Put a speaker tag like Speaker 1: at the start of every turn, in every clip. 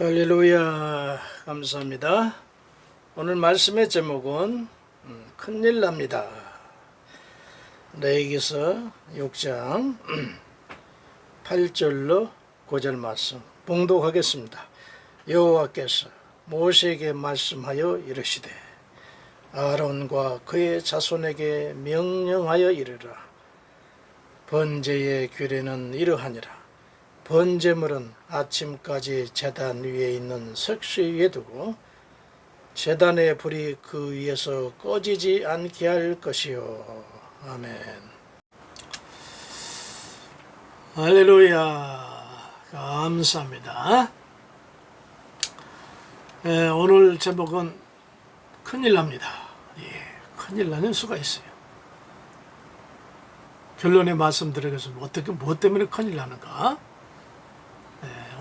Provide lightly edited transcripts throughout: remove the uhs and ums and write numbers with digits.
Speaker 1: 할렐루야, 감사합니다. 오늘 말씀의 제목은 큰일 납니다. 레위기서 6장 8절로 9절 말씀 봉독하겠습니다. 여호와께서 모세에게 말씀하여 이르시되 아론과 그의 자손에게 명령하여 이르라. 번제의 규례는 이러하니라. 번제물은 아침까지 제단 위에 있는 석쇠 위에 두고 제단의 불이 그 위에서 꺼지지 않게 할 것이요. 아멘. 할렐루야. 감사합니다. 오늘 제목은 큰일 납니다. 큰일 나는 수가 있어요. 결론에 말씀드리겠습니다. 어떻게, 뭐 때문에 큰일 나는가?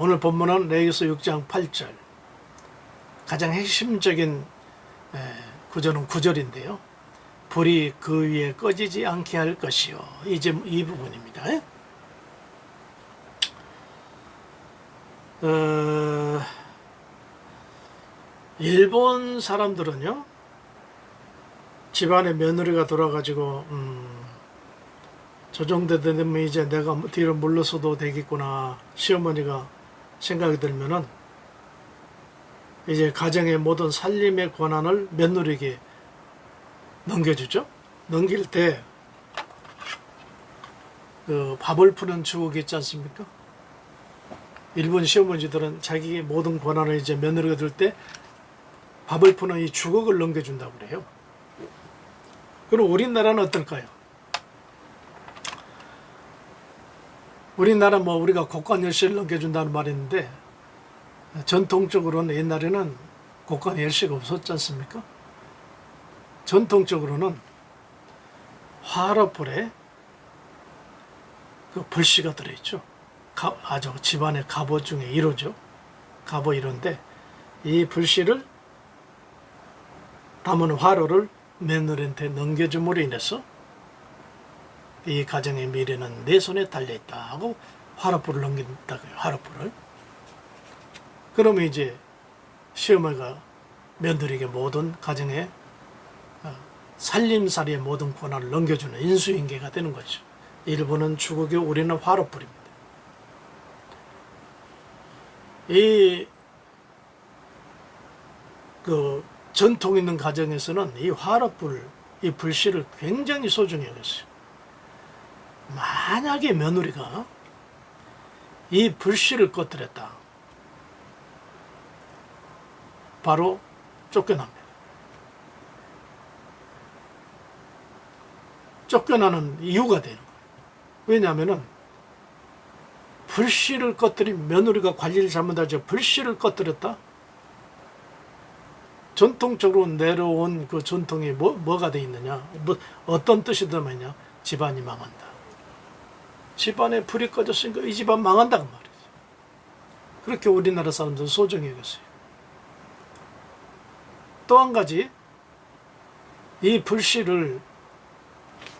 Speaker 1: 오늘 본문은 레위기서 6장 8절, 가장 핵심적인 구절은 9절인데요. 불이 그 위에 꺼지지 않게 할 것이요. 이 부분입니다. 일본 사람들은요, 집안에 며느리가 돌아가지고 저 정도 되면 이제 내가 뒤로 물러서도 되겠구나, 시어머니가 생각이 들면은 이제 가정의 모든 살림의 권한을 며느리에게 넘겨주죠. 넘길 때 그 밥을 푸는 주걱이 있지 않습니까? 일본 시어머니들은 자기의 모든 권한을 이제 며느리가 들 때 밥을 푸는 이 주걱을 넘겨준다고 그래요. 그럼 우리나라는 어떨까요? 우리나라 우리가 곡간 열쇠를 넘겨준다는 말이 있는데, 전통적으로는 옛날에는 곡간 열쇠가 없었지 않습니까? 전통적으로는 화로불에 그 불씨가 들어있죠. 아주 집안의 갑오 중에 1호죠. 갑오 1호인데 이 불씨를 담은 화로를 며느리한테 넘겨줌으로 인해서 이 가정의 미래는 내 손에 달려있다 하고 화로불을 넘긴다고요. 화로불을. 그러면 이제 시어머니가 며느리에게 모든 가정의 살림살이의 모든 권한을 넘겨주는 인수인계가 되는 거죠. 일본은 주걱이, 우리는 화로불입니다. 그 전통 있는 가정에서는 이 화로불, 이 불씨를 굉장히 소중히 여겼어요. 만약에 며느리가 이 불씨를 꺼뜨렸다, 바로 쫓겨납니다. 쫓겨나는 이유가 되는 거예요. 왜냐하면 불씨를 꺼뜨린 며느리가 관리를 잘못하죠. 불씨를 꺼뜨렸다? 전통적으로 내려온 그 전통이 뭐가 돼 있느냐? 어떤 뜻이 들어있냐? 집안이 망한다. 집안에 불이 꺼졌으니까 이 집안 망한다고 말이죠. 그렇게 우리나라 사람들은 소중히 여겼어요. 또 한 가지, 이 불씨를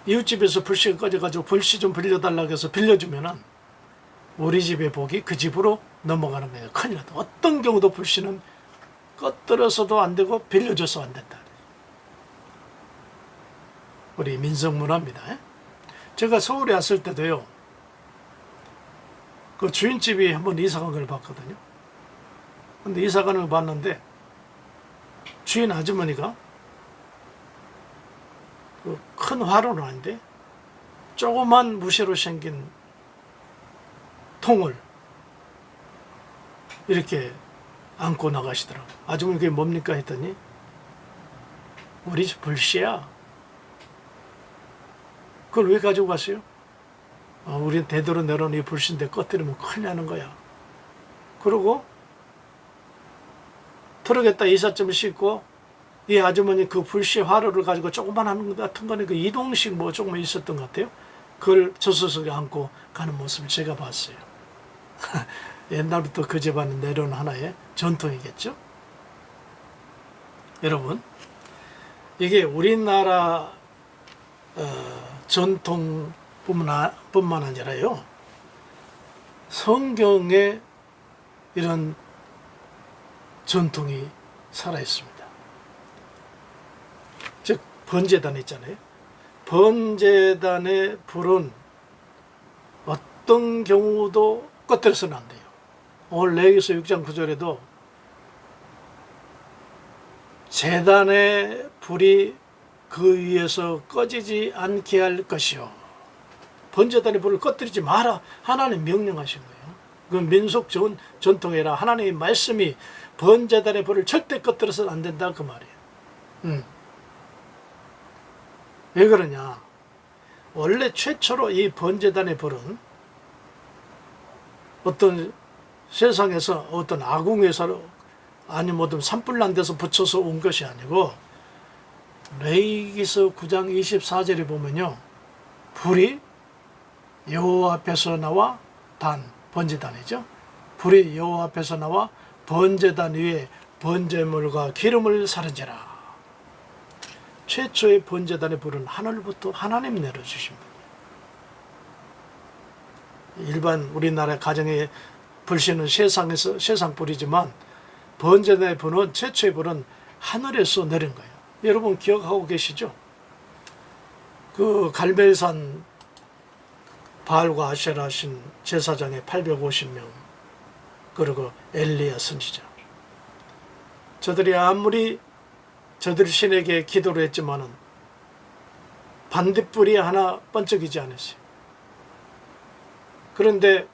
Speaker 1: 이웃집에서 불씨가 꺼져가지고 불씨 좀 빌려달라고 해서 빌려주면은 우리 집의 복이 그 집으로 넘어가는 거예요. 큰일 났다. 어떤 경우도 불씨는 꺼뜨려서도 안 되고 빌려줘서 안 된다. 우리 민속문화입니다. 제가 서울에 왔을 때도요, 그 주인집이 한번 이사간 걸 봤거든요. 근데 이사간을 봤는데 주인 아주머니가 그 큰 화로는 아닌데 조그만 무쇠로 생긴 통을 이렇게 안고 나가시더라고요. 아주머니 그게 뭡니까 했더니 우리 집 불씨야. 그걸 왜 가지고 갔어요? 우린 대대로 내려온 이 불씨인데 꺼뜨리면 큰일 나는 거야. 그러고 트럭에다 이삿짐을 싣고 이 아주머니 그 불씨 화로를 가지고 조그만 것 같은 거는 그 이동식 조금 있었던 것 같아요. 그걸 조수석에 안고 가는 모습을 제가 봤어요. 옛날부터 그 집안은 내려온 하나의 전통이겠죠. 여러분, 이게 우리나라 전통뿐만 아니라요, 성경에 이런 전통이 살아있습니다. 즉 번제단 있잖아요. 번제단의 불은 어떤 경우도 꺼뜨려서는 안 돼요. 오늘 레위기서 6장 9절에도 제단의 불이 그 위에서 꺼지지 않게 할 것이요. 번제단의 불을 꺼뜨리지 마라. 하나님 명령하신 거예요. 그 민속 전통이라 하나님의 말씀이 번제단의 불을 절대 꺼뜨려서는 안 된다 그 말이에요. 왜 그러냐? 원래 최초로 이 번제단의 불은 어떤 세상에서 어떤 아궁에서 아니면 어떤 산불난 데서 붙여서 온 것이 아니고 레위기서 9장 24절에 보면요, 불이 여호와 앞에서 나와 번제단이죠. 불이 여호와 앞에서 나와 번제단 위에 번제물과 기름을 사른지라. 최초의 번제단의 불은 하늘부터 하나님 내려주신 분. 일반 우리나라 가정에 불씨는 세상 불이지만 번제단의 불은 최초의 불은 하늘에서 내린 거예요. 여러분 기억하고 계시죠? 그 갈멜산 바알과 아세라 하신 제사장의 850명, 그리고 엘리야 선지자, 저들이 아무리 저들 신에게 기도를 했지만은 반딧불이 하나 번쩍이지 않았어요. 그런데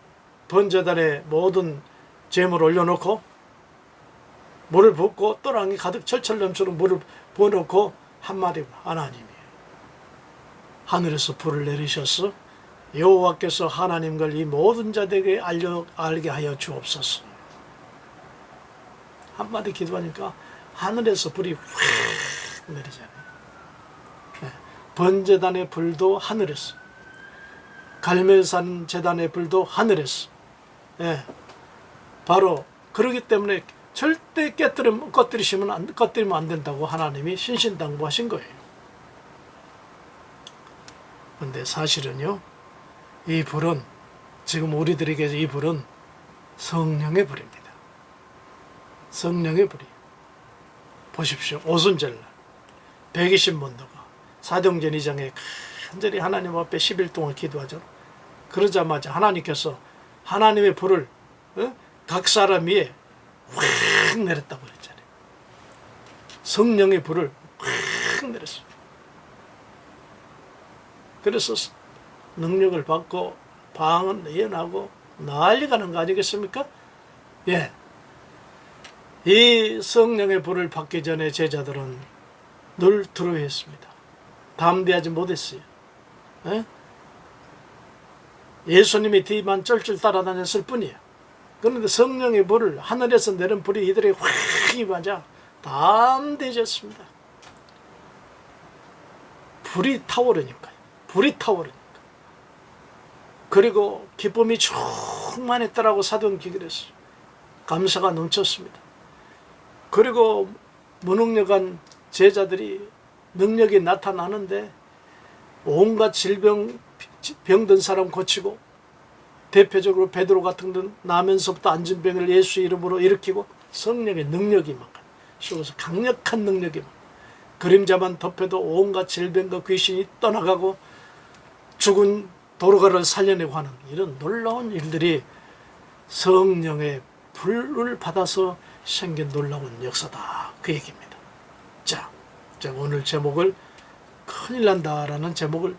Speaker 1: 번제단에 모든 제물을 올려놓고 물을 붓고 또랑이 가득 철철 넘치는 물을 부어놓고 한마디, 하나님이에요. 하늘에서 불을 내리셔서 여호와께서 하나님을 이 모든 자들에게 알게 하여 주옵소서. 한마디 기도하니까 하늘에서 불이 확 내리잖아요. 번제단의 불도 하늘에서, 갈멜산 제단의 불도 하늘에서. 바로 그러기 때문에 절대 꺼뜨리면 안 된다고 하나님이 신신당부하신 거예요. 그런데 사실은요, 이 불은, 지금 우리들에게 이 불은 성령의 불입니다. 성령의 불이. 보십시오. 오순절날 120문도가 사도행전 2장에 간절히 하나님 앞에 10일 동안 기도하죠. 그러자마자 하나님께서 하나님의 불을 각 사람 위에 확 내렸다고 그랬잖아요. 성령의 불을 확 내렸어요. 그래서 능력을 받고 방언 예언하고 난리가 난 거 아니겠습니까? 예. 이 성령의 불을 받기 전에 제자들은 늘 두려워했습니다. 담대하지 못했어요. 예수님이 뒤만 쩔쩔 따라다녔을 뿐이에요. 그런데 성령의 불을, 하늘에서 내린 불이 이들에게 확 임하자 담대해졌습니다. 불이 타오르니까요. 불이 타오르니까. 그리고 기쁨이 충만했다라고 사도행전이 그랬어요. 감사가 넘쳤습니다. 그리고 무능력한 제자들이 능력이 나타나는데 온갖 병든 사람 고치고, 대표적으로 베드로 같은 분 나면서부터 안진병을 예수 이름으로 일으키고 성령의 능력이 막 쏘서 강력한 능력이 막 그림자만 덮여도 온갖 질병과 귀신이 떠나가고 죽은 도로가를 살려내고 하는 이런 놀라운 일들이 성령의 불을 받아서 생긴 놀라운 역사다, 그 얘기입니다. 자, 오늘 제목을 큰일 난다라는 제목을,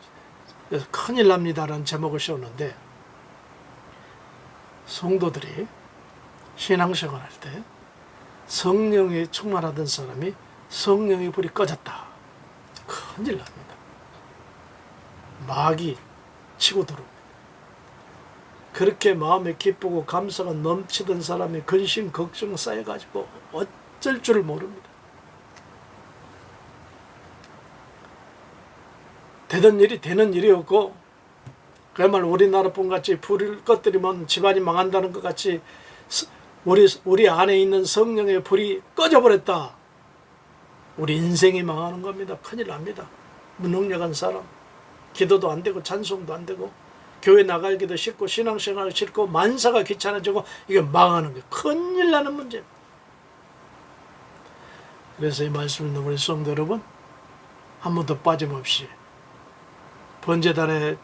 Speaker 1: 큰일 납니다라는 제목을 씌웠는데, 성도들이 신앙생활 할 때 성령이 충만하던 사람이 성령의 불이 꺼졌다, 큰일 납니다. 마귀 치고 들어옵니다. 그렇게 마음에 기쁘고 감사가 넘치던 사람이 근심 걱정 쌓여가지고 어쩔 줄 모릅니다. 되던 일이 되는 일이 없고, 그야말로 우리나라뿐 같이 불을 꺼뜨리면 집안이 망한다는 것 같이 우리 안에 있는 성령의 불이 꺼져버렸다, 우리 인생이 망하는 겁니다. 큰일 납니다. 무능력한 사람, 기도도 안 되고 찬송도 안 되고 교회 나가기도 싫고 신앙생활 싫고 만사가 귀찮아지고, 이게 망하는 게 큰일 나는 문제입니다. 그래서 이 말씀을 듣는 우리 성도 여러분, 한 번도 빠짐없이 번제단의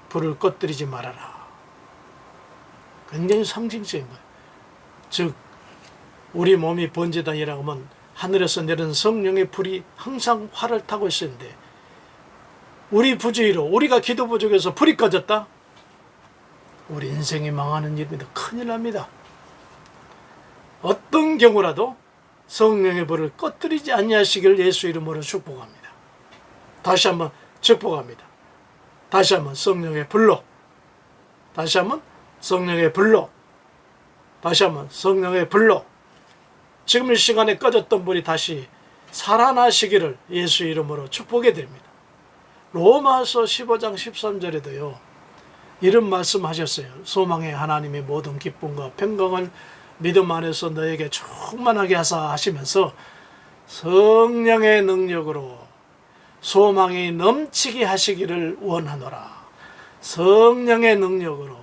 Speaker 1: 불을 꺼뜨리지 말아라. 굉장히 상징적인 거예요. 즉 우리 몸이 번제단이라고 하면 하늘에서 내린 성령의 불이 항상 활을 타고 있었는데, 우리 부주의로, 우리가 기도 부족해서 불이 꺼졌다? 우리 인생이 망하는 일입니다. 큰일 납니다. 어떤 경우라도 성령의 불을 꺼뜨리지 아니하시기를 예수 이름으로 축복합니다. 다시 한번 축복합니다. 다시 한번 성령의 불로, 다시 한번 성령의 불로, 다시 한번 성령의 불로, 지금 이 시간에 꺼졌던 불이 다시 살아나시기를 예수 이름으로 축복해 드립니다. 로마서 15장 13절에도요 이런 말씀하셨어요. 소망의 하나님의 모든 기쁨과 평강을 믿음 안에서 너에게 충만하게 하사 하시면서 성령의 능력으로 소망이 넘치게 하시기를 원하노라. 성령의 능력으로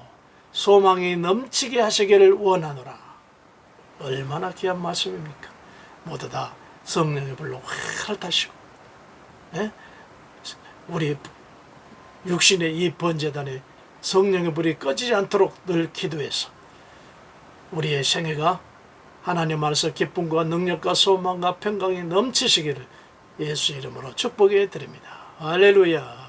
Speaker 1: 소망이 넘치게 하시기를 원하노라. 얼마나 귀한 말씀입니까? 모두 다 성령의 불로 활을 타시고, 예? 우리 육신의 이 번제단에 성령의 불이 꺼지지 않도록 늘 기도해서 우리의 생애가 하나님 안에서 기쁨과 능력과 소망과 평강이 넘치시기를 예수 이름으로 축복해 드립니다. 할렐루야.